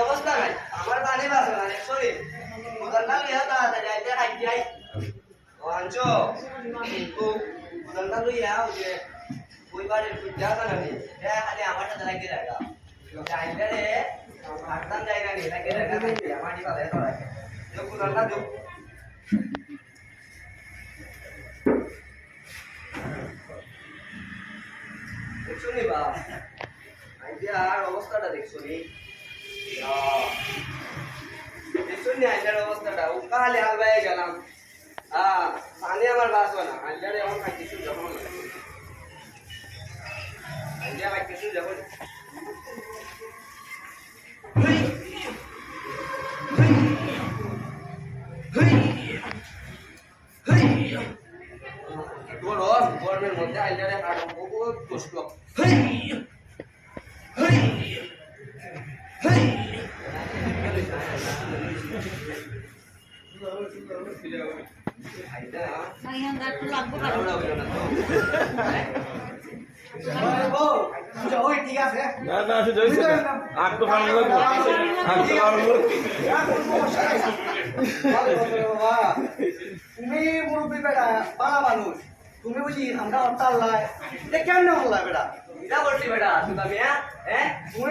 অবস্থা নাই আমার পানি বাসে না সরি মুদল্লা লিয়া তাড়াতাড়ি আইতে খাইতে আই অঞ্চ তো মুদল্লা লিয়া যে ওই বাড়ি পূজা জানা নেই এ খালি আমার সাথে লাগিয়ে রাখা যাইতে রে হাতটান জায়গা নেই লাগিয়ে রাখা আমারই বালে তো রাখে তো মুদল্লা দো দেখছো নি বা আইডিয়া আর অবস্থাটা দেখছো নি দেখুন আইলার অবস্থাটা উকালে আলবাই গেলাম পানি আমার বাসো না আইলারে এমন খাইতেছি যখন আইলা খাইতেছি যখন গরমের মধ্যে আইলারে কাটো বহুত কষ্ট তুমি মুরব্বী বেটা বালা মানুষ তুমি বুঝি আমরা অট্টাল্লাই কেন হল্লা বেটা এটা বলছি বেটা তুমি তুমি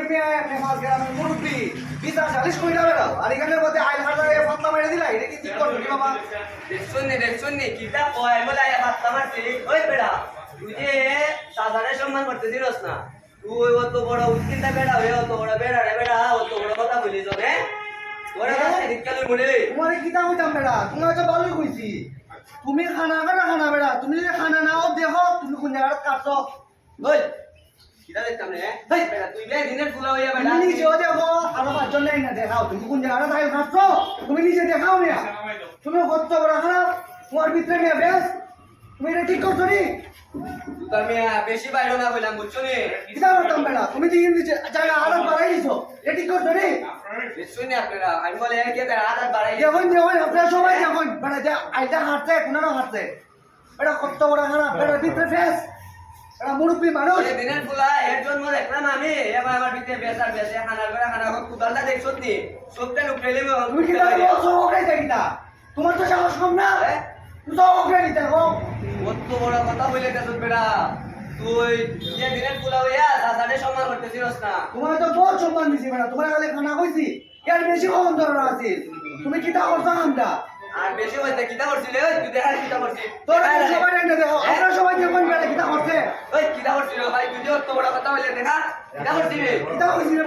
ফেমাস গ্রামের মুরব্বী 40 কোটি বেটা আর এখানের মধ্যে আইল হাজারে ফাতলা মেরে দিলা এটা কি ঠিক করছো বাবা দেখছুন নি কিটা কয় বলে আয়া ফাতলা মারছি ওই বেটা তুই যে সাধারণ সম্মান করতে দিরস না তুই অত বড় উৎকিন্তা বেটা হয়ে অত বড় বেটা রে বেটা অত বড় কথা বলিস নে তোরা কাছে দিক্কালে মুড়ে তোমারে কিটা হইতাম বেটা তুমি তো ভালোই কইছি তুমি খানা বেটা তুমি যদি খানা নাও দেখো তুমি কোন জায়গায় কাটছো ওই কিটা দেখতাম রে ভাই বেটা তুই বে দিনের ফুলা হইয়া বেটা তুমি নিজে দেখো আর পাঁচজন নাই না দেখাও তুমি কোন জায়গায় থাই কাটছো তুমি নিজে দেখাও না তুমি কত বড় খারাপ তোমার ভিতরে নিয়ে বেশ তুমি এটা ঠিক করছো নি তুমি বেশি বাইরে না কইলাম বুঝছো নি কিটা করতাম বেটা তুমি দিন দিছে জায়গা আরো বাড়াই দিছো এটা ঠিক করছো নি বুঝছো নি আপনারা আমি বলে কি তে আদত বাড়াই দেখুন আপনারা সবাই দেখুন বেটা আইটা হাঁটছে কোনারও হাঁটছে এটা কত বড় খারাপ বেটা ভিতরে ফেস এটা মুরব্বি মানুষ দিনের ফুলা এর জন্য দেখলাম আমি এবার আমার ভিতরে বেসার বেসে খানার বেড়া খানা কুদালটা দেখছো নি সবটা উঠেলে তুমি কি বলছো ওটাই দেখিতা তোমার তো সাহস কম না তুই তো ওকে নিতে গো কত বড় কথা বলে দেছস বেটা তুই যে দিনের ফুলা হইয়া সাসারে সম্মান করতেছিস না তোমার তো বহুত সম্মান দিছি বেটা তোমার খালি খানা কইছি এর বেশি কখন ধরনা আছে তুমি কিতা করছো আমরা আর বেশি হইতে কিতা করছিলে ওই তুই দেখা কিতা করছিস তোরা সবাই না দেখো আমরা সবাই যে কোন বেলা কিতা করছে ওই কিতা করছিল ভাই তুই তো বড় কথা হইলে দেখা কিতা করছিস কিতা কইছি রে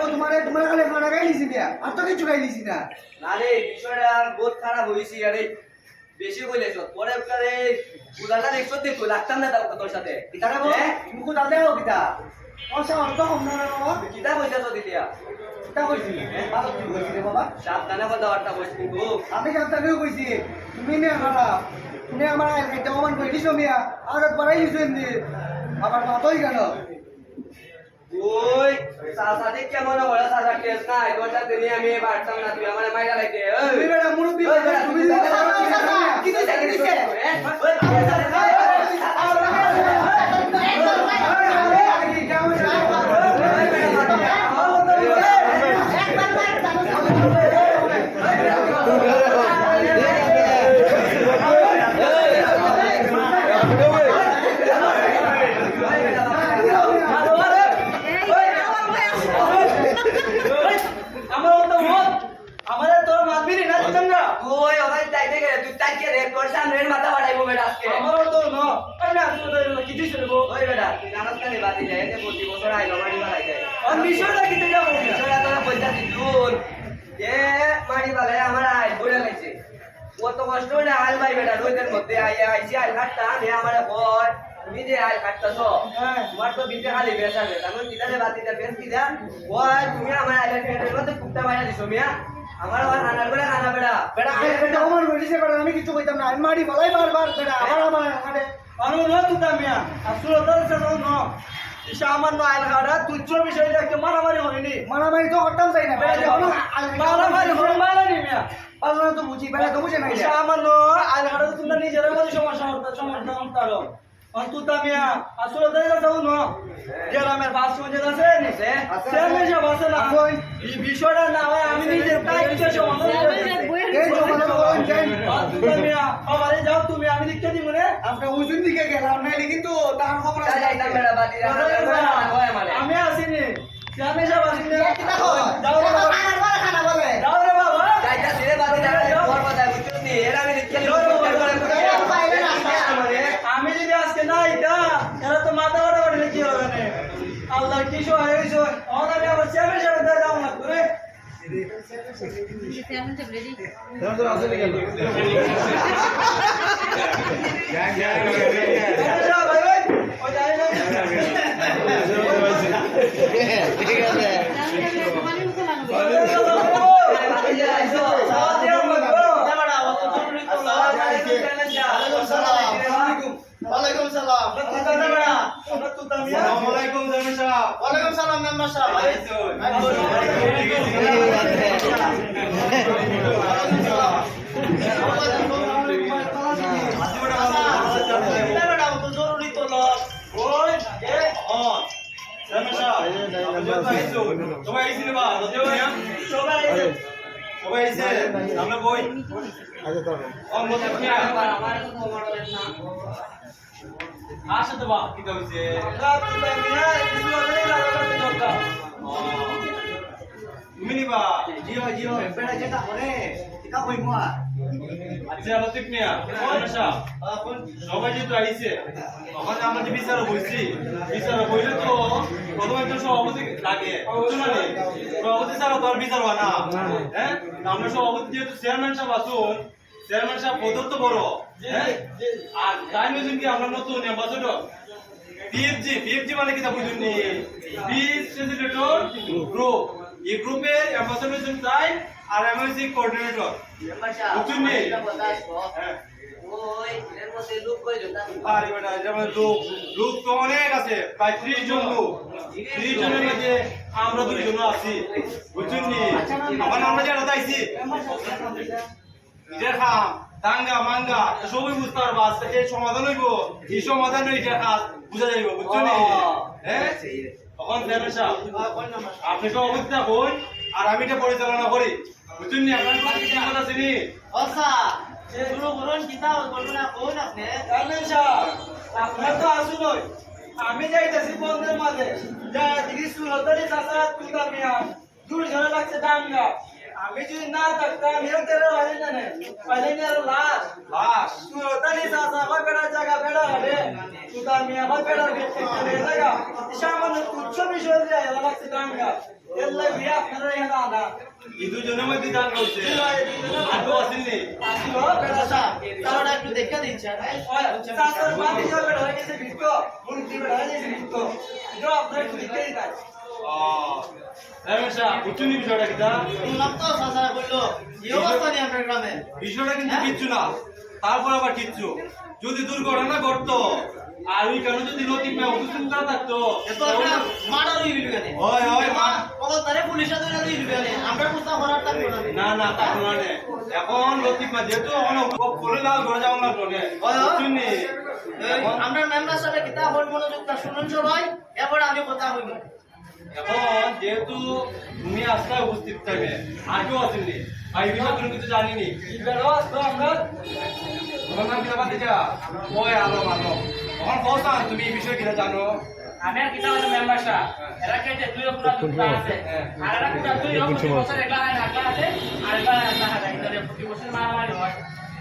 তোমার খালি খানা খাই লিছি না আর তো কিছু খাই লিছি না না রে বিষয়টা বহুত খারাপ হইছি আরে বেশি কইলেছ পরে করে উদাটা দেখছো দেখো লাগতাম না তোর সাথে কিতা রে তুমি কো দাও দেও কিতা অসা অন্ত কম না বাবা কিতা কইছা তো দিতিয়া কিতা কইছি বাবা কি কইছি রে বাবা সাবধানে কথাবার্তা কইছ কিন্তু আমি সাবধানে কইছি তুমি নে খারাপ তুমি আমার একটা অমান কই দিছো মিয়া আগত বাড়াই দিছো এমনি আবার মাতই কেন ওই সাসাতে কেমন বড় সাসা কেস না তোর সাথে নিয়ে আমি পারতাম না তুই আমারে মাইরা লাইতে তুমি বেটা মুরব্বি তুমি কি কইছা কি কইছা ওই ওই যাইতে গেলে তুই তাইকে রে তোর সামনে মাথা বাড়াইবো বেটা আজকে আমারও তো ন আরে আমি তো কি দিছ রে ওই বেটা তুই জানাস কানে বাতি যায় যে প্রতি বছর আইলো মারি বাড়াই যায় আর মিশরটা কিতে যাব বিষয়টা তোরা পয়সা দিছুন যে মারি বাড়াই আমার আই ঘুরে লাইছে কত কষ্ট হইলে আল ভাই বেটা রোদের মধ্যে আইছি আল কাটটা নে আমারে বল তুমি যে আল কাটতাছ তোমার তো বিতে খালি বেসালে তারপর কিতালে বাতিটা বেশ কিদা ওই তুমি আমার আইলে ফেটের মধ্যে কুত্তা মাইরা দিছো মিয়া আমার আবার হানার করে হানা বেটা বেটা এটা অমান কই দিছে বেটা আমি কিছু কইতাম না আমি মারি বলাই বারবার বেটা আমার হাতে আনো ন তুই মিয়া আসল তো সে ন ইসা আমার ন আইল গাড়া তুই চোর বিষয় দেখে মারামারি হয়নি মারামারি তো হটাম চাই না বেটা যখন মারামারি হল মারানি মিয়া পাল্লা তো বুঝি বেটা তো বুঝে না ইসা আমার ন আইল গাড়া তুমি নিজের মধ্যে সমস্যা করো আর তুই মিয়া আসল তো যাও ন গ্রামের বাস মধ্যে আছে নি সে মেশা বাসে না এই বিষয়টা না হয় আমি নিজের তাই কিছু সমাধান এই জমানা বলেন যাই মিয়া আমারে যাও তুমি আমি লিখতে দিব রে আমরা ওজন দিকে গেলাম নাইলে কিন্তু তার খবর আছে যাইতাম বেটা বাতি হয় আমারে আমি আসিনি আমি যাব আসিনি যাও রে বাবা খানা বলে যাও রে বাবা যাইতা ছেড়ে বাতি তোর কথা বুঝছিস নি এরা আমি লিখতে আমি যদি আজকে না এটা এরা তো মাথা ওটা ওটা কি হবে না আল্লাহ কি সো হয়েছে আমি আবার চেপে চেপে দিয়ে যাবো না করে ঠিক আছে ওয়ালাইকুম সালাম ওয়ালাইকুম সালাম ওয়ালাইকুম সালাম মেম্বার জরুরি তো ওই এ অন সবাই আইছিল বা সবাই আইছে আমরা কই অন বলতে কি আসে তো বা কি কইছে তুমি নিবা জিও জিও বেটা যেটা করে এটা কই মোয়া আচ্ছা লতিফ মিয়া সমস্যা সবাই যেহেতু আইছে তখন আমরা যে বিচার বলছি বিচার বইলে তো প্রথমে তো সভাপতি লাগে সভাপতি ছাড়া তো আর বিচার হয় না হ্যাঁ আমরা সভাপতি যেহেতু চেয়ারম্যান সাহেব আসুন চেয়ারম্যান সাহেব পদ তো বড় হ্যাঁ আর তাই নতুন কি আমরা নতুন অ্যাম্বাসেডর পিএফজি মানে কি তা বুঝুন নি বিজ ফেসিলিটেটর গ্রুপ এই গ্রুপের অ্যাম্বাসেডর তাই আর এমএসি কোঅর্ডিনেটর বুঝুন নি ওই এর মধ্যে লোক কই জোতা আরে বেটা যেমন লোক তো অনেক আছে প্রায় 30 জন লোক 30 জনের মধ্যে আমরা দুইজন আছি বুঝুন নি এখন আমরা যারা আইছি নিজের খাম দাঙ্গা মাঙ্গা সবই বুঝতে পারবো আজকে যে সমাধান হইব এই সমাধান হইতে কাজ বুঝা যাইব বুঝছো নি হ্যাঁ তখন ফেরসা আপনি তো অবস্থা থাকুন আর আমি এটা পরিচালনা করি বুঝুন নি আপনার কি কথা চিনি আচ্ছা সেগুলো বলুন কিতাব বলুন না কোন আপনি ফেরসা আপনার তো আসুন আমি যাইতেছি বন্ধের মাঝে যা দিদি সুলতানি চাচা তুলতা মিয়া দূর ঝরে লাগছে দাঙ্গা আমি যদি না থাকতাম আমিও তেরো পাইলে আর লাশ লাশ তুই ওতানি সাসা আমার বেড়া জায়গা বেড়া রে তুই তো আমি আমার বেড়া রে জায়গা সামান্য তুচ্ছ বিষয় দিয়ে এলা লাগছে টাঙ্গা এল্লা বিয়া আপনারা এখানে আনা এই দুজনের মধ্যে দান করছে আগে আসেননি আসিও বেড়া সা তাওটা একটু দেখা দিচ্ছে সাসার মাটি যাবে বেড়া হয়ে গেছে ভিক্টো মুন্তি বেড়া হয়ে গেছে ভিক্টো এটা আপনারা একটু দেখে দিন রমেশা বুঝুনি বিষয়টা কিটা শুনলাম তো সাসারা বললো এই অবস্থা নিয়ে আপনার গ্রামে বিষয়টা কিন্তু কিচ্ছু না তারপর আবার কিচ্ছু যদি দুর্ঘটনা ঘটতো আর ওই কারণে যদি লতিফ মিয়া উপস্থিত না থাকতো এত একটা মার্ডার হয়ে গেল কেন হয় হয় কখন তারে পুলিশে ধরে দিয়ে দিবে আমরা বুঝতে পারার তার না না তা মানে এখন লতিফ মিয়া যেহেতু এখন ফুলে লাল ঘরে যাওয়া না বলে বুঝুনি আমরা মেম্বার সাথে কিতাব হল মনোযোগটা শুনুন সবাই এরপর আমি কথা হইব এখন যেহেতু তুমি আজকে উপস্থিত থাকবে আগেও আসেননি ভাই বিষয় তুমি কিছু জানিনি তোমার নাম কিনা বাদ যা ওই আলো আলো তখন পৌঁছান তুমি এই বিষয়ে কিনা জানো আমি আর কিতা হলো মেম্বারশা এরা কে যে দুই পুরা দুটা আছে আর এরা পুরা দুই প্রতি বছর একলা হয় নাকলা আছে আর একলা দেখা যায় ধরে প্রতি বছর মারামারি হয়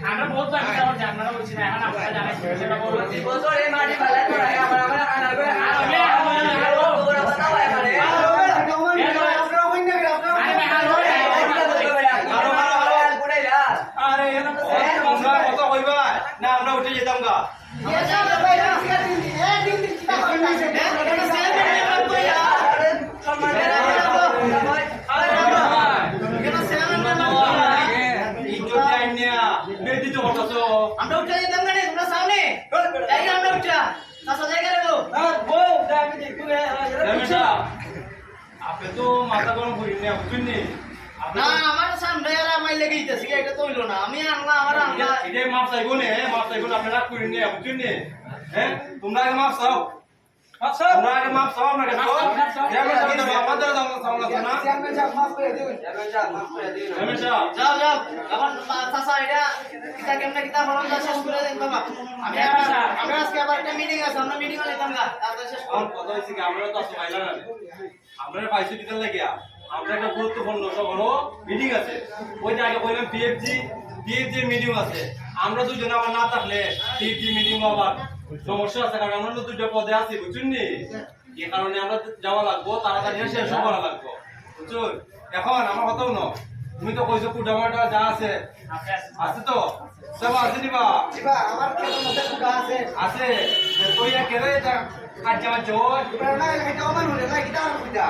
আমরা বহুত বার কথা বলছি আপনারা বলছি না এখন আপনারা জানেন সেটা বলবো বছর এই মাটি বালাই করা আমার আনার করে তোমরা কত কইবা না আমরা উঠে যেতাম গা আমরা উঠে যেতাম না তোমরা সামনে এই আমরা উঠা সাসা জায়গা রেগো আপনি তো মাথা গরম করিনি বুঝুননি না আমার সামনে আর আমার লেগে গেছে এটা তো হইলো না আমি আনলা আমার আনলা এটাই মাপ চাইবো নে মাপ চাইবো আপনি রাগ করিনি বুঝুননি হ্যাঁ তোমরা আগে মাপ চাও তোমরা আগে মাপ চাও না কেন আমাদের যাও যাও এখন সাসা এটা কিতা কেমনে কিতা হলো যা শেষ করে দেন বাবা আমি আমরা আজকে আবার একটা মিটিং আছে আমরা মিটিং এ যেতাম গা তারপরে শেষ করব কথা হচ্ছে কি আমরা তো আসলে পাইলাম না আমরা পাইছি বিকাল লাগিয়া আমরা একটা গুরুত্বপূর্ণ সবর মিটিং আছে ওই যে আগে বললাম পিএফজি মিটিং আছে আমরা দুজন আবার না থাকলে পিএফজি মিটিং আবার সমস্যা আছে কারণ আমরা তো দুটো পদে আছি বুঝছেন নি এই কারণে আমরা যাওয়া লাগবো তাড়াতাড়ি শেষ করা লাগবো বুঝছেন এখন আমার কথাও ন তুমি তো কইছো কুডামাটা যা আছে আছে তো সব আছে নিবা আমার খেতে মধ্যে কুটা আছে আছে তুই কেরে কাজ যাওয়ার জোর না এটা আমার হলে না কিতা কুটা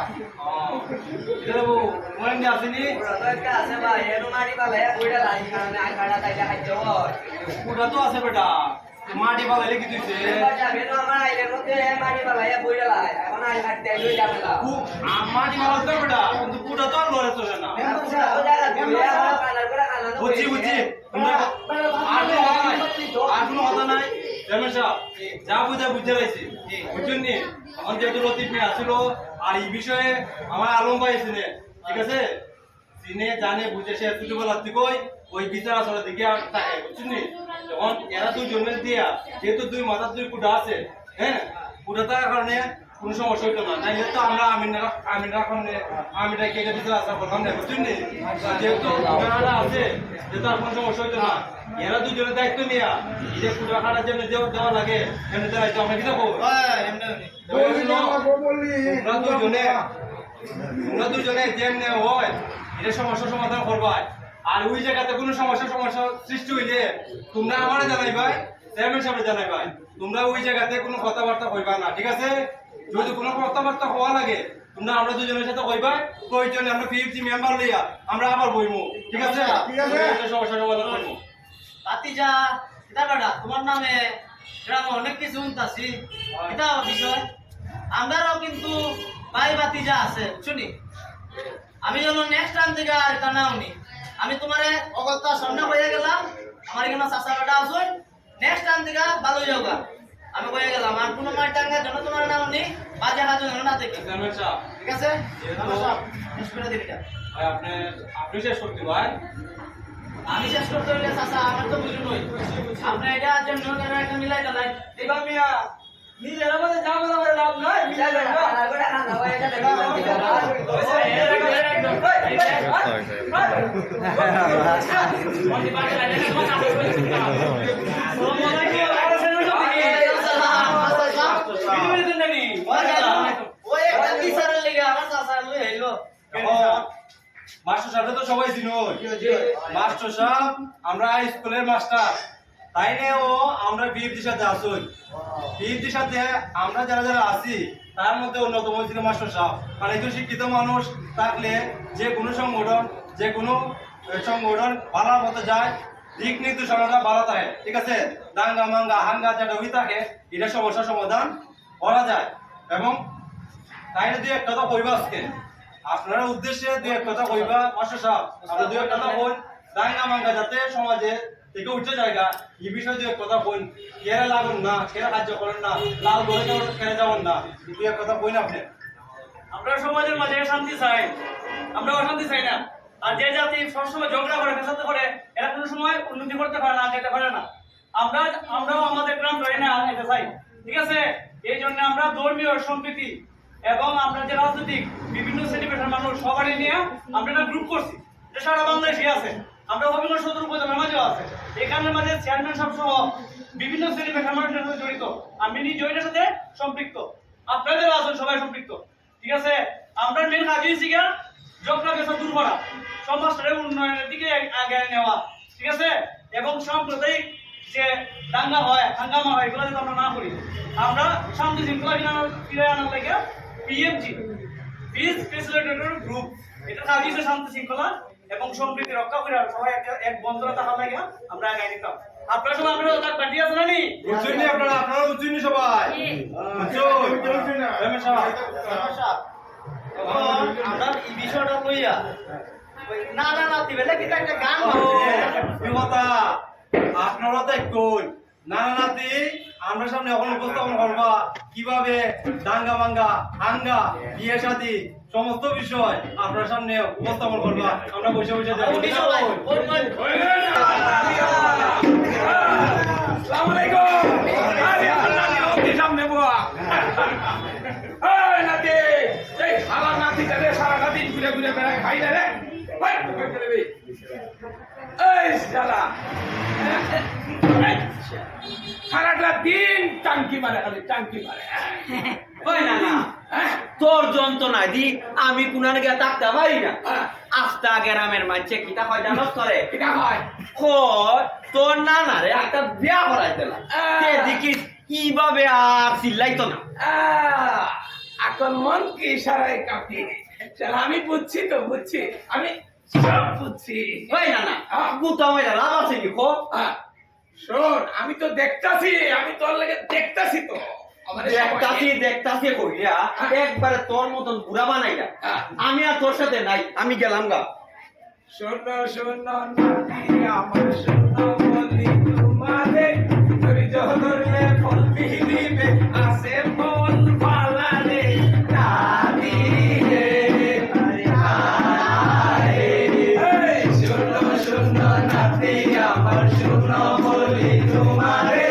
দেবো মন আসেনি আছে ভাই এনো মাটি বালাই কইরা লাই কারণে আই কাটা তাইলে খাইতে হয় পুরা তো আছে বেটা মাটি বালাইলে কি তুইছে যাবে না আমার আইলের মধ্যে মাটি বালাই কইরা লাই এখন আই কাটতে লই যাবে না মাটি বালাই তো বেটা কিন্তু পুরা তো আর লড়ে চলে না বুঝছি বুঝছি তোমরা আর কোনো কথা নাই রমেশ যা বুঝা বুঝতে পারছি বুঝছেন নি আমার যেহেতু লতিফ মিয়া আসছিল আর এই বিষয়ে আমার আলম ভাই ছিলেন ঠিক আছে চিনে জানে বুঝে সে ছোটবেলার থেকেই ওই বিচার আসলে দিকে থাকে বুঝছেন নি যখন এরা দুজনের দিয়া যেহেতু দুই মাথার দুই কুটা আছে হ্যাঁ কুটা থাকার কারণে কোনো সমস্যা হইতো না নাইলে তো আমরা আমিনরা কেটে বিচার আসা করতাম না বুঝছেন নি যেহেতু কুটাটা আছে যে তার কোনো সমস্যা হইতো না এরা দুজনের দায়িত্ব নিয়া এই যে কুটা খাটার জন্য দেওয়া লাগে এমনি দায়িত্ব আমরা কিনা করবো তোমরা দুজনে যেমনে হয় এটা সমস্যার সমাধান করবাই আর ওই জায়গাতে কোনো সমস্যা সৃষ্টি হইলে তোমরা আমারে জানাইবাই চেয়ারম্যান সাহেব জানাইবাই তোমরা ওই জায়গাতে কোনো কথাবার্তা কইবা না ঠিক আছে যদি কোনো কথাবার্তা হওয়া লাগে তোমরা আমরা দুজনের সাথে কইবাই প্রয়োজনে আমরা পিএফসি মেম্বার লইয়া আমরা আবার বইমু ঠিক আছে সমস্যা সমাধান করবো বাতিজা কিতা বেটা তোমার নামে গ্রামে অনেক কিছু শুনতাছি কিতা বিষয় আমরাও কিন্তু ভাই বাতিজা আছে শুনি আমি যেন নেক্সট টাইম থেকে আর এটা নাও নি আমি তোমারে অগত্যা সামনে হয়ে গেলাম আমার এখানে চাচা বেটা আসুন নেক্সট টাইম থেকে ভালো যাওগা আমি হয়ে গেলাম আর কোনো মার টাঙ্গার জন্য তোমার নাও নি বাজে হাজু যেন না দেখি চেয়ারম্যান সাহেব ঠিক আছে শেষ করে দিবি ভাই আপনি শেষ করতে ভাই আমি শেষ করতে হইলে চাচা আমার তো বুঝুন আপনি এটা জন্য একটা মিলাই দেন এবার মিয়া নিজের আমাদের ঝামেলা করে লাভ নাই মিলাই লাগবে আর করে না ভাই এটা দেখি ওই একটা বিচারের লেগে আমার চাচা লই আইলো মাস্টার সাহেব তো সবাই চিনো মাস্টার সাহেব আমরা স্কুলের মাস্টার তাই নিয়ে ও আমরা বিএফডির সাথে আসুন বিএফডির সাথে আমরা যারা যারা আছি তার মধ্যে অন্যতম ছিল মাস্টার সাহেব মানে একজন শিক্ষিত মানুষ থাকলে যে কোনো সংগঠন ভালো মতো যায় দিক নির্দেশনাটা ভালো থাকে ঠিক আছে দাঙ্গা মাঙ্গা হাঙ্গা যেটা হয়ে থাকে এটা সমস্যার সমাধান করা যায় এবং তাই দুই এক কথা কইবা আজকে আপনার উদ্দেশ্যে দুই এক কথা কইবা মাস্টার সাহেব আমরা দুই এক কথা কই দাঙ্গা মাঙ্গা যাতে সমাজে থেকে উঠে জায়গা এই বিষয়ে দুই এক কথা কই কেরা লাগুন না কেরা কার্য করেন না লাল বলে কেরা যাবেন না দুই এক কথা কই না আপনি আমরা সমাজের মাঝে শান্তি চাই আমরা অশান্তি চাই না আর যে জাতি সবসময় ঝগড়া করে ফেসাদ করে এরা কোনো সময় উন্নতি করতে পারে না যেতে পারে না আমরাও আমাদের গ্রাম ধরে না যেতে চাই ঠিক আছে এই জন্য আমরা ধর্মীয় সম্প্রীতি এবং আমরা যে রাজনৈতিক বিভিন্ন শ্রেণী পেশার মানুষ সবারই নিয়ে আমরা একটা গ্রুপ করছি যে সারা বাংলাদেশে আছে আমরা হবিগঞ্জ সদর উপজেলার মাঝেও আছে এখানের মাঝে চেয়ারম্যান সাহেব সহ বিভিন্ন শ্রেণী পেশার মানুষের সাথে জড়িত আমি নিজেও এটার সাথে সম্পৃক্ত আপনাদের আছেন সবাই সম্পৃক্ত ঠিক আছে আমরা মেন কাজ হয়েছি গিয়া জগটাকে সব দূর করা সমাজের উন্নয়নের দিকে আগে নেওয়া ঠিক আছে এবং সাম্প্রদায়িক যে দাঙ্গা হয় হাঙ্গামা হয় এগুলো যাতে আমরা না করি আমরা শান্তি শৃঙ্খলা ফিরে আনার লাগে পিএমজি পিস ফেসিলিটেটর গ্রুপ এটা কাজ হচ্ছে শান্তি শৃঙ্খলা এবং সম্প্রীতি রক্ষা করে সবাই এক বন্ধুরা থাকার লাগে আমরা আগে নিতাম আপনারা সবাই আমরা পার্টি আছে না নি উজ্জয়িনী আপনারা উজ্জয়িনী সবাই আমরা এই বিষয়টা কইয়া না না না দিবে নাকি একটা গান আপনারা দেখুন নানা নাতি আমরা সামনে এখন উপস্থাপন করবা কিভাবে দাঙ্গা মাঙ্গা হাঙ্গা বিয়ে শাদী সমস্ত বিষয় আপনার সামনে উপস্থাপন করবা আমরা বসে বসে সারাটা দিন টাঙ্কি মারে খালি টাঙ্কি মারে কই না না তোর যন্ত্রণা দি আমি কুনার গিয়া থাকতে পারি না আস্তা গ্রামের মানুষে কিতা হয় জানোস করে এটা হয় তোর নানা রে একটা বিয়া করাই দিলাম দেখিস কিভাবে আর চিল্লাইতো না এখন মন কি ইশারায় কাঁপি আমি বুঝছি তো বুঝছি আমি সব বুঝছি কই না না গুতা মাইরা লাভ আছে কি কো শোন আমি তো দেখতাছি আমি তোর লাগে দেখতাছি তো দেখতাছি কইয়া একবারে তোর মতন বুড়া বানাইলা আমি আর তোর সাথে নাই আমি গেলাম গা শোনো শোনো নাতি আমার শোনো বলি তোমারে তুমি জহরলে ফল দিবে আসে ফল পালারে নাতি রে এই শোনো শোনো নাতি আমার শোনো বলি তোমারে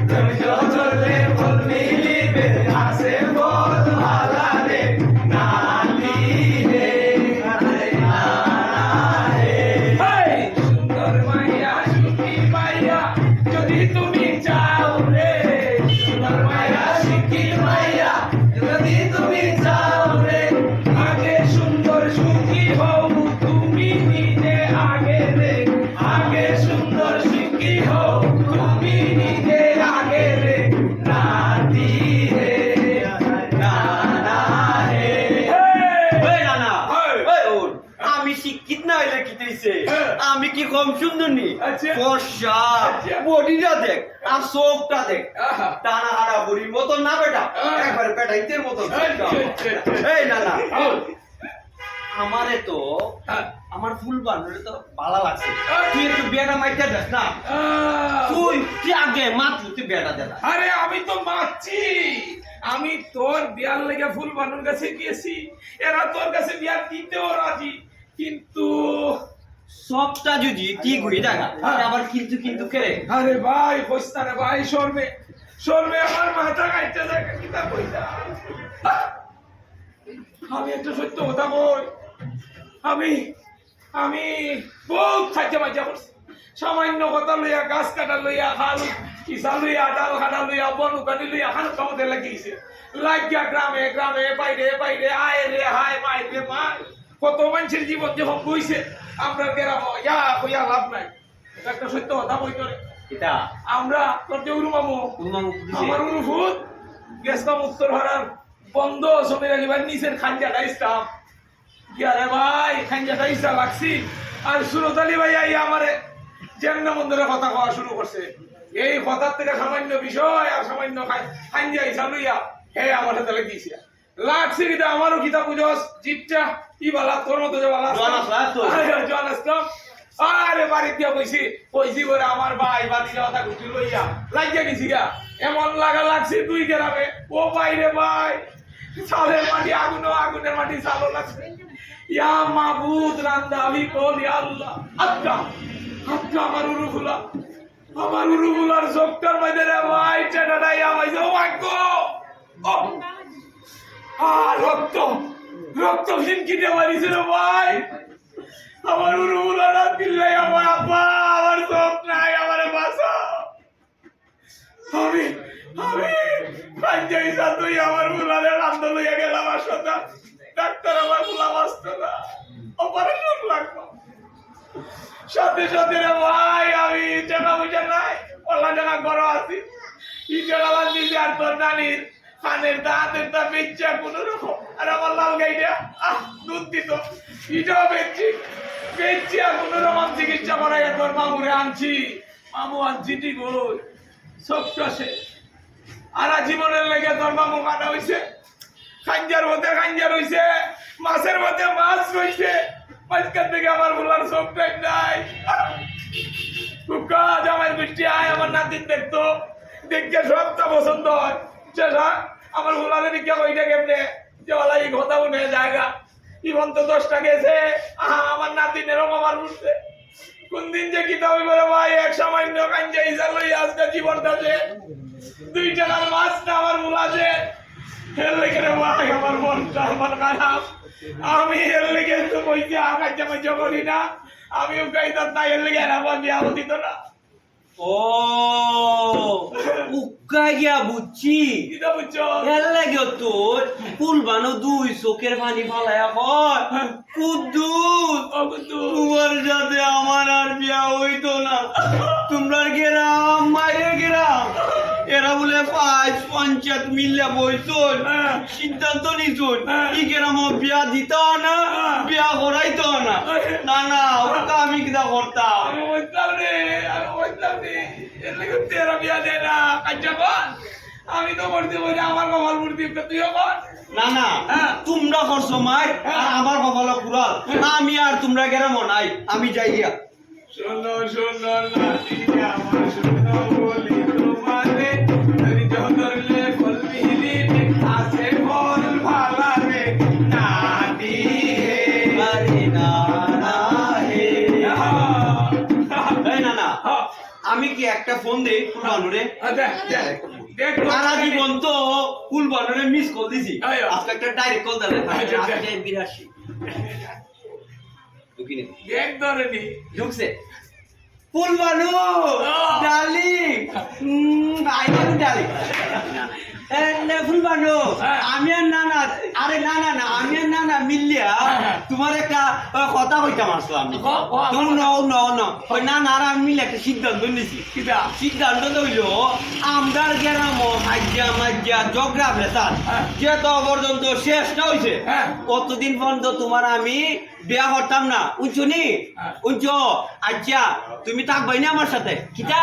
তুমি জহরলে ফল দিবে আসে ফল পালারে নাতি রে সুন্দর মাইয়া সুখী মাইয়া যদি তুমি চাও রে সুন্দর মাইয়া সুখী মাইয়া যদি তুমি চাও রে আগে সুন্দর সুখী হও তুমি নিজে আগে রে আগে সুন্দর সুখী হও তুমি নিজে আগে রে নাতি রে নানা রে ওই নানা ওই ওর আমি শিক্ষিত না হইলে কি হইছে আমি কি কম সুন্দর নি আচ্ছা। ফর্সা বডিটা দেখ আর চোখটা দেখ টানা হাড়া বুড়ির মতন না বেটা একবারে পেটাইতের মতন এই নানা আমারে তো আমার ফুল বান্ধবী তো ভালো লাগছে তুই একটু বিয়েটা মাইতে দেখ না তুই আগে মাত্র তুই বিয়েটা দে না আরে আমি তো মারছি আমি তোর বিয়ার লেগে ফুল বানুর কাছে গিয়েছি এরা তোর কাছে বিয়া দিতেও রাজি কিন্তু সবটা যদি ঠিক হয়ে দেখা আবার কিন্তু কিন্তু করে আরে ভাই কইস্তারে ভাই সরবে সরবে আমার মাথা কাটতে থাকে কিতা কইতা আমি একটা সত্য কথা বল আমি আমি বহুত খাইতে মাইজা করছি সামান্য কথা লইয়া গাছ কাটা লইয়া খাল কিসা লইয়া ডাল কাটা লইয়া বন উকানি লইয়া খান খাওয়াতে লাগিয়েছে লাগিয়া গ্রামে গ্রামে বাইরে বাইরে আয় রে হায় মায় রে মায় কত মানুষের জীবন যখন বইছে আপনার গ্রাম ইয়া কইয়া লাভ নাই একটা সত্য কথা বই করে এটা আমরা তোর যে উরুমামু আমার উরুফুত গেছলাম উত্তর হারার বন্ধ সমীর আলী ভাই নিচের খাঞ্জাটা ইসলাম কি আরে ভাই খাঞ্জাটা ইসলাম লাগছি আর সুরত আলী ভাই আই আমারে যেমন মন্দিরে কথা কওয়া শুরু করছে এই কথার থেকে সামান্য বিষয় আর সামান্য খাঞ্জা ইসলাম লইয়া হে আমার হাতে লাগিয়েছে লাগছে কিতা আমারও কিতা বুঝস জিতটা কি বালা তোর মতো যে বালা জোয়ান আসলাম আরে বাড়ি দিয়া কইছি করে আমার ভাই বাড়ি যাওয়া ঘুরতে লইয়া লাগিয়া গেছি গা এমন লাগা লাগছে দুই গ্রামে ও বাইরে ভাই সালের মাটি আগুনের মাটি সালো লাগছে ইয়া মাবুদ রান্দা আমি কোন ইয়া আল্লাহ আচ্ছা আমার উরুগুলার চোখটার মধ্যে রে ভাই টেটাটাই আমাইছে ও ভাগ্য ও রক্ত ফিনকি দিয়ে মারিছে রে ভাই আমার উরুগুলার দিল্লাই আমার আব্বা আমার চোখ নাই আমার বাসা আমি পাঞ্জাবি সাথে আমার বুলালে রান্দ লইয়া গেলাম হাসপাতাল ডাক্তার আমার বুলা বাঁচত না অপারেশন লাগলো সাথে সাথে রে ভাই আমি টাকা পয়সা নাই অল্লা টাকা গড় আছি ই টাকা দিয়েছি আর তোর নানির খানের দাঁতের দা বেচা কোনো রকম আর আমার লাল গাইটা দুধ দিত এটাও বেচছি আর কোনো রকম চিকিৎসা করাই তোর মামুরে আনছি ঠিক ওই সবটা শেষ আর জীবনের লেগে তোর মামু কাটা হইছে খাঞ্জার মধ্যে খাঞ্জার হইছে মাছের মধ্যে মাছ হইছে মাঝখান থেকে আমার বলার সবটাই নাই কুকা জামাই বৃষ্টি আয় আমার নাতিন দেখতো দেখে সবটা পছন্দ হয় আমার বলারে দিকে ওইটা কেমনে যে ওলা এই কথা উঠে জায়গা ইভন তো 10টা গেছে আমার নাতিনেরও আমার উঠছে কোন দিন যে কিতা হইব রে ভাই এক সামান্য কাঞ্জা ইসা লই আজকে জীবনটা যে 2 টাকার মাছ না আমার মুলাছে হেল লেগে রে ভাই আমার মনটা আমার খারাপ আমি হেল লেগে তো কইছি আগাইতে মজা করি না আমি উকাইতাম না হেল লেগে না বিয়া হতিত না ও উক্কা গিয়া বুঝছি কিতা বুঝছো এর লাগে তোর ফুল বানো দুই চোখের পানি ফালায়া কর কুদ্দুস তোমার সাথে আমার আর বিয়া হইতো না তোমরা গেরাম মায়ের গেরাম এরা বলে 5 পঞ্চায়েত মিললে বইছুন সিদ্ধান্ত নিছুন ই গেরাম বিয়া দিত না বিয়া করাইতো না না না ওটা আমি কিটা করতাম আমি বলতাম রে এর লাগে তেরা বিয়া দে না কাজা কর আমি তো করতে বলি আমার কপাল মুড়ি তুইও কর না না তোমরা করছো মাই আমার কপালে কুড়াল আমি আর তোমরা গেরাম নাই আমি যাই গিয়া শোনো নাতি আমার শোনো বলি তোমারে ধরি ধরলে ফল মিলি আছে ফল ভালা রে নাতি আরে না না হে এই না না আমি কি একটা ফোন দেই কুলবানুরে দেখ সারা জীবন তো কুলবানুরে মিস কল দিছি আজকে একটা ডাইরেক্ট কল দিলে আজকে 82 দুকিনে দেখ ধরে নি ঢুকছে কুলবানু ডার্লিং আই লাভ ডার্লিং এ ফুলবানু আমি আর নানা আরে না না না আমি আর নানা মিলিয়া তোমার একটা কথা কইতাম আসলাম ওই না না আমি মিলে একটা সিদ্ধান্ত নিছি সিদ্ধান্ত হইল আমরা গেরাম মাজ্জা জগরা ভেসাল যে তো পর্যন্ত শেষ না হইছে কতদিন পর্যন্ত তোমার আমি বিয়া করতাম না উঁচুনি উঁচ আচ্ছা তুমি থাকবাই না আমার সাথে কিটা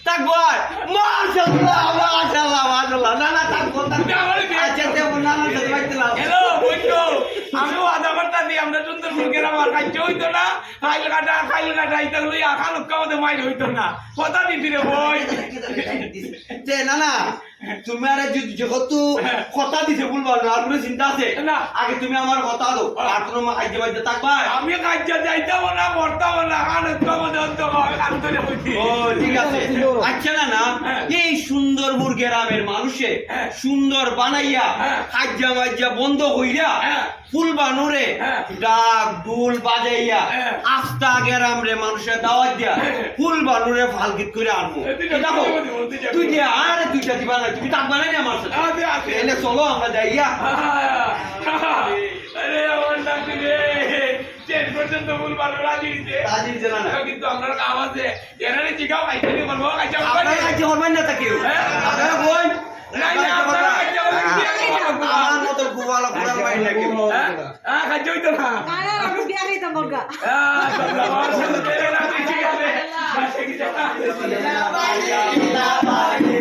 থাকবাই মাশাআল্লাহ মাশাআল্লাহ মাশাআল্লাহ না না থাকবো আচ্ছা দেব না না সাথে বাইতেলাম হ্যালো বন্ধু আমিও আধা ঘন্টা দিয়ে আমরা সুন্দরপুর গেলাম আর কাজ হইতো না খাইল কাটা ইতা লই আখান কামতে মাইর হইতো না কথা দিবি রে বই যে না না তুমি আরে যেহেতু কথা দিছে বলবা না আর কোনো চিন্তা আছে না। আগে তুমি আমার কথা দাও আর কোনো মা খাইতে পাইতে থাকবা আমি কাজে যাইতাম না মরতাম না আনন্দ মধ্যে আন্তরে হইছি ও ঠিক আছে আচ্ছা না এই সুন্দর গ্রামের মানুষে সুন্দর বানাইয়া খাজ্জা মাজ্জা বন্ধ হইয়া ফুল বানুরে ডাক ডুল বাজাইয়া আস্তা গ্রাম রে মানুষের দাওয়াত দিয়া ফুল বানুরে ফালকিত করে আনবো দেখো তুই যে আরে দুইটা দিবা না তুমি থাকবা না আমার সাথে এলে চলো আমরা যাইয়া আরে আমার নাকি রে 10% ভুল ভালো রাজি দিতে রাজি দিতে না কিন্তু আপনার কাম আছে এরারে জিগাও খাইতে দিই বলবো খাইতে আপনারা কাজে করবেন না তা কেউ আপনারা বল নাই না আপনারা খাইতে আমার মতো গোয়ালা ঘোড়ার বাইরে না কেউ হ্যাঁ খাইতে হইতো না কারা আমি বিয়া খাইতাম বলগা হ্যাঁ আমার সাথে না ঠিক আছে বাড়ি